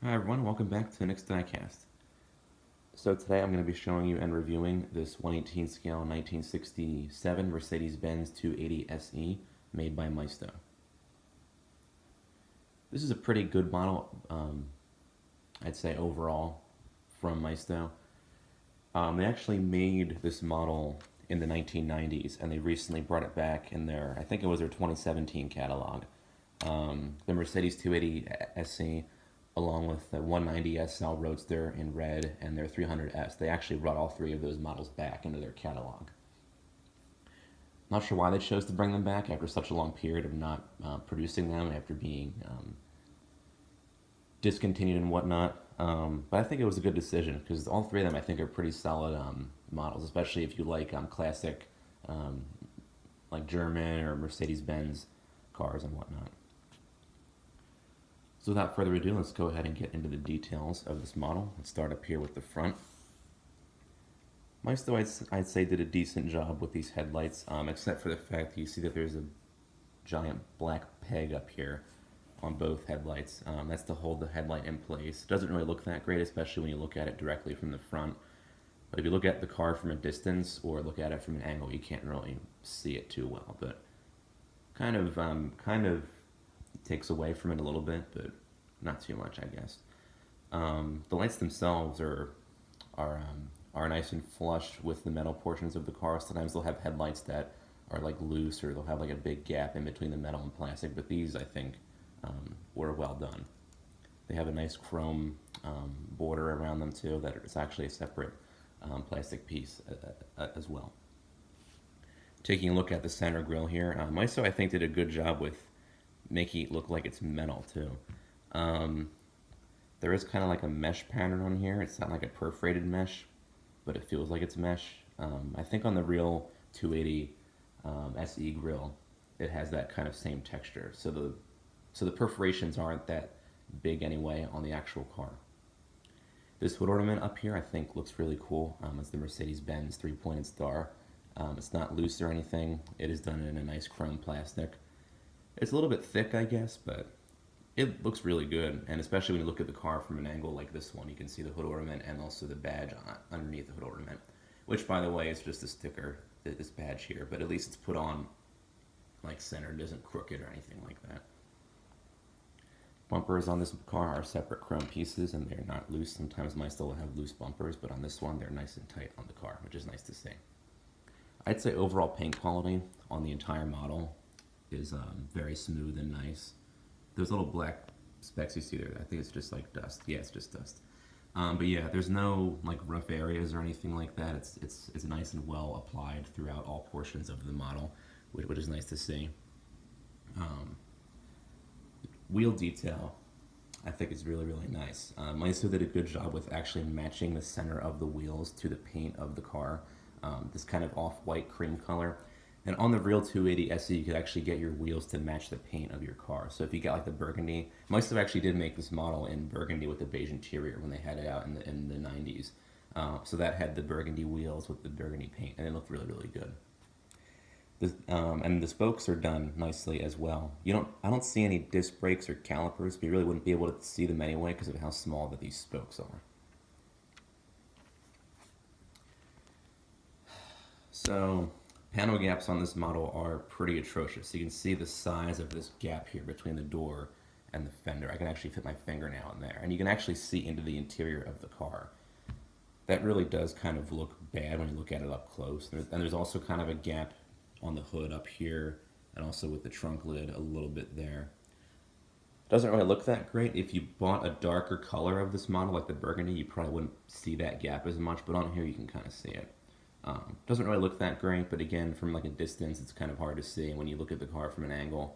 Hi everyone, welcome back to the next diecast. So today I'm going to be showing you and reviewing this 118 scale 1967 Mercedes-Benz 280 SE made by Maisto. This is a pretty good model, I'd say overall, from Maisto. They actually made this model in the 1990s and they recently brought it back in their, I think it was their 2017 catalog. The Mercedes 280 SE along with the 190 SL Roadster in red and their 300S. They actually brought all three of those models back into their catalog. Not sure why they chose to bring them back after such a long period of not producing them, after being discontinued and whatnot. But I think it was a good decision because all three of them I think are pretty solid models, especially if you like classic um, like German or Mercedes-Benz cars and whatnot. So without further ado, let's go ahead and get into the details of this model. Let's start up here with the front. Maisto, I'd say, did a decent job with these headlights, except for the fact that you see that there's a giant black peg up here on both headlights. That's to hold the headlight in place. It doesn't really look that great, especially when you look at it directly from the front. But if you look at the car from a distance or look at it from an angle, you can't really see it too well. But kind of takes away from it a little bit, but not too much, I guess. The lights themselves are nice and flush with the metal portions of the car. Sometimes they'll have headlights that are like loose, or they'll have like a big gap in between the metal and plastic. But these, I think, were well done. They have a nice chrome border around them too. That it's actually a separate plastic piece as well. Taking a look at the center grille here, Maisto I think did a good job with making it look like it's metal too. Um, there is kind of like a mesh pattern on here. It's not like a perforated mesh, but it feels like it's mesh. I think on the real 280 SE grill, it has that kind of same texture. So the perforations aren't that big anyway on the actual car. This hood ornament up here I think looks really cool. It's the Mercedes-Benz three-pointed star. It's not loose or anything. It is done in a nice chrome plastic. It's a little bit thick, I guess, but it looks really good. And especially when you look at the car from an angle like this one, you can see the hood ornament and also the badge underneath the hood ornament, which, by the way, is just a sticker, this badge here, but at least it's put on like centered, isn't crooked or anything like that. Bumpers on this car are separate chrome pieces and they're not loose. Sometimes Maisto will have loose bumpers, but on this one they're nice and tight on the car, which is nice to see. I'd say overall paint quality on the entire model is very smooth and nice. Those little black specks you see there, I think it's just like dust. Yeah, it's just dust. But yeah, there's no like rough areas or anything like that. It's nice and well applied throughout all portions of the model, which is nice to see. Um, Wheel detail, I think is really nice. Maisto did a good job with actually matching the center of the wheels to the paint of the car. This kind of off-white cream color. And on the real 280 SE, you could actually get your wheels to match the paint of your car. So if you got like the burgundy, Maisto actually did make this model in burgundy with the beige interior when they had it out in the 90s. So that had the burgundy wheels with the burgundy paint, and it looked really good. And the spokes are done nicely as well. I don't see any disc brakes or calipers, but you really wouldn't be able to see them anyway because of how small that these spokes are. So panel gaps on this model are pretty atrocious. You can see the size of this gap here between the door and the fender. I can actually fit my fingernail in there, and you can actually see into the interior of the car. That really does kind of look bad when you look at it up close. And there's also kind of a gap on the hood up here, and also with the trunk lid a little bit there. Doesn't really look that great. If you bought a darker color of this model, like the burgundy, you probably wouldn't see that gap as much, but on here you can kind of see it. Doesn't really look that great, but again, from like a distance, it's kind of hard to see. When you look at the car from an angle,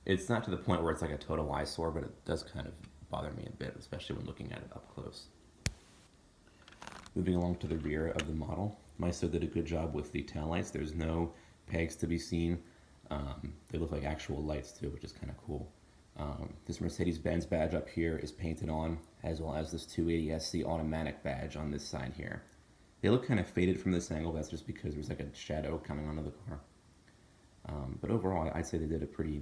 it's not to the point where it's like a total eyesore, but it does kind of bother me a bit, especially when looking at it up close. Moving along to the rear of the model, Maisto did a good job with the taillights. There's no pegs to be seen. They look like actual lights too, which is kind of cool. This Mercedes-Benz badge up here is painted on, as well as this 280 SC automatic badge on this side here. They look kind of faded from this angle. That's just because there's like a shadow coming onto the car. But overall, I'd say they did a pretty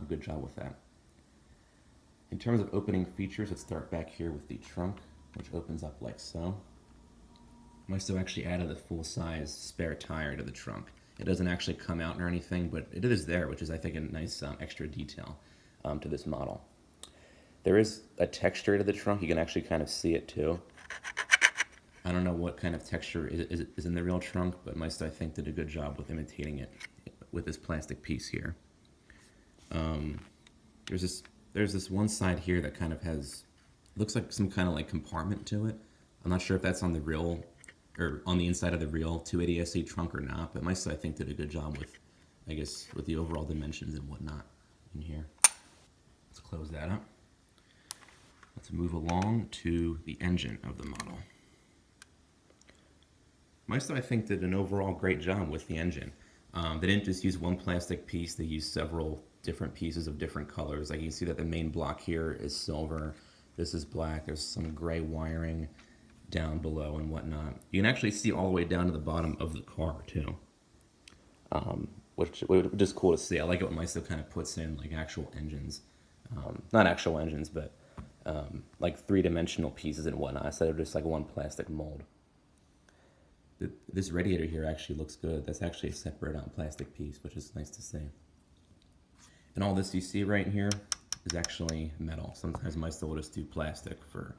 good job with that. terms of opening features, let's start back here with the trunk, which opens up like so. Maisto actually added a full-size spare tire to the trunk. It doesn't actually come out or anything, but it is there, which is, I think, a nice extra detail to this model. There is a texture to the trunk. You can actually kind of see it, too. I don't know what kind of texture is in the real trunk, but Maisto, I think, did a good job with imitating it with this plastic piece here. There's this one side here that kind of has, looks like some kind of like compartment to it. I'm not sure if that's on the real, or on the inside of the real 280SE trunk or not, but Maisto, I think, did a good job with, I guess, with the overall dimensions and whatnot in here. Let's close that up. Let's move along to the engine of the model. Maisto, I think, did an overall great job with the engine. They didn't just use one plastic piece, they used several different pieces of different colors. Like you can see that the main block here is silver, this is black, there's some gray wiring down below and whatnot. You can actually see all the way down to the bottom of the car too, which is cool to see. I like it when Maisto kind of puts in like actual engines. Not actual engines, but like three-dimensional pieces and whatnot, instead of just like one plastic mold. This radiator here actually looks good. That's actually a separate plastic piece, which is nice to see. And all this you see right here is actually metal. Sometimes Maisto will just do plastic for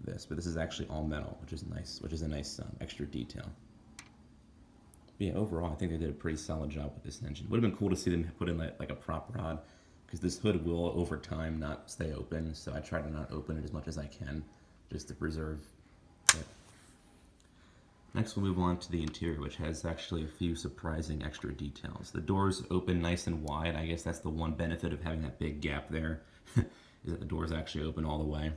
this, but this is actually all metal, which is nice, which is a nice extra detail. But yeah, overall, I think they did a pretty solid job with this engine. Would have been cool to see them put in like a prop rod, because this hood will, over time, not stay open, so I try to not open it as much as I can, just to preserve it. Next, we'll move on to the interior, which has actually a few surprising extra details. The doors open nice and wide. I guess that's the one benefit of having that big gap there, is that the doors actually open all the way.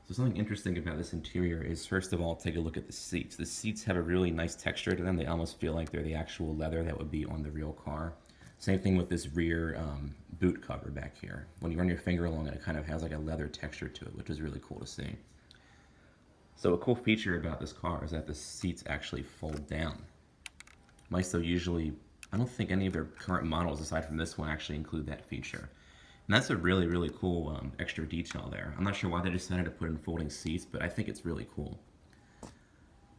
So something interesting about this interior is, first of all, take a look at the seats. The seats have a really nice texture to them. They almost feel like they're the actual leather that would be on the real car. Same thing with this rear boot cover back here. When you run your finger along it, it kind of has like a leather texture to it, which is really cool to see. So a cool feature about this car is that the seats actually fold down. Maisto usually, I don't think any of their current models, aside from this one, actually include that feature. And that's a really, really cool extra detail there. I'm not sure why they decided to put in folding seats, but I think it's really cool.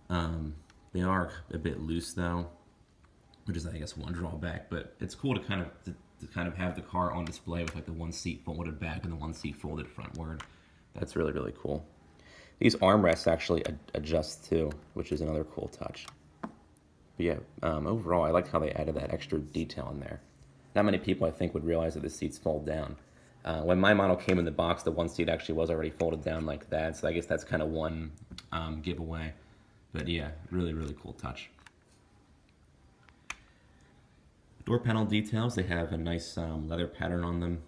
They are a bit loose though, which is, I guess, one drawback, but it's cool to kind of have the car on display with like the one seat folded back and the one seat folded frontward. That's really, really cool. These armrests actually adjust too, which is another cool touch. But yeah, overall, I like how they added that extra detail in there. Not many people, I think, would realize that the seats fold down. When my model came in the box, the one seat actually was already folded down like that, so I guess that's kind of one giveaway. But yeah, really, really cool touch. Door panel details, they have a nice leather pattern on them.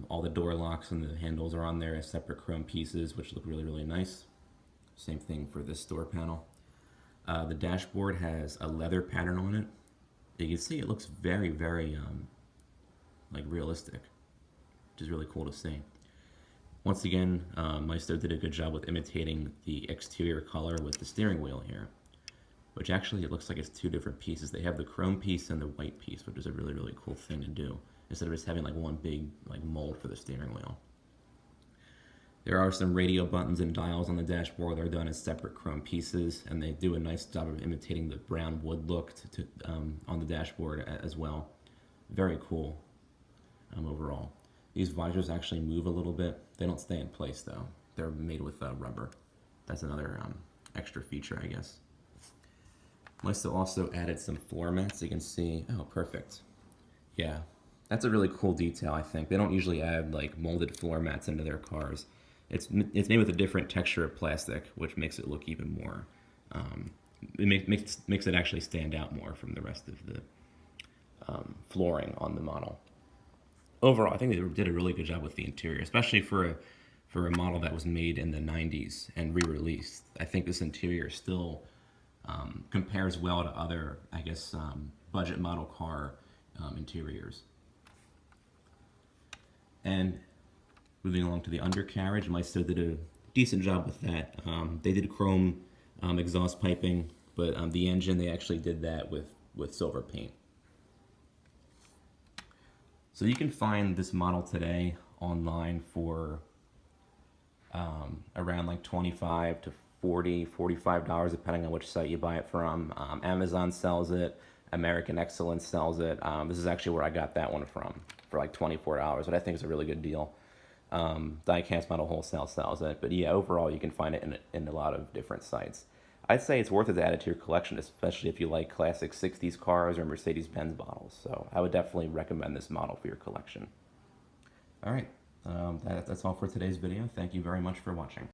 All the door locks and the handles are on there as separate chrome pieces, which look really, really nice. Same thing for this door panel. The dashboard has a leather pattern on it. You can see it looks very, very like realistic, which is really cool to see. Once again, Maisto did a good job with imitating the exterior color with the steering wheel here, which actually it looks like it's two different pieces. They have the chrome piece and the white piece, which is a really, really cool thing to do, instead of just having like one big like mold for the steering wheel. There are some radio buttons and dials on the dashboard. They're done as separate chrome pieces, and they do a nice job of imitating the brown wood look on the dashboard as well. Very cool overall. These visors actually move a little bit. They don't stay in place though. They're made with rubber. That's another extra feature, I guess. Maisto also added some floor mats. You can see, oh, perfect. Yeah, that's a really cool detail, I think. They don't usually add like molded floor mats into their cars. It's made with a different texture of plastic, which makes it look even more, it makes it actually stand out more from the rest of the flooring on the model. Overall, I think they did a really good job with the interior, especially for a model that was made in the 90s and re-released. I think this interior still compares well to other, I guess, budget model car interiors. And moving along to the undercarriage, Maisto did a decent job with that. They did chrome exhaust piping, but the engine, they actually did that with silver paint. So you can find this model today online for around like $25 to $45, depending on which site you buy it from. Amazon sells it. American Excellence sells it. This is actually where I got that one from for like $24, which I think is a really good deal. Diecast Model Wholesale sells it. But yeah, overall, you can find it in a lot of different sites. I'd say it's worth it to add it to your collection, especially if you like classic 60s cars or Mercedes-Benz models. So I would definitely recommend this model for your collection. All right, that's all for today's video. Thank you very much for watching.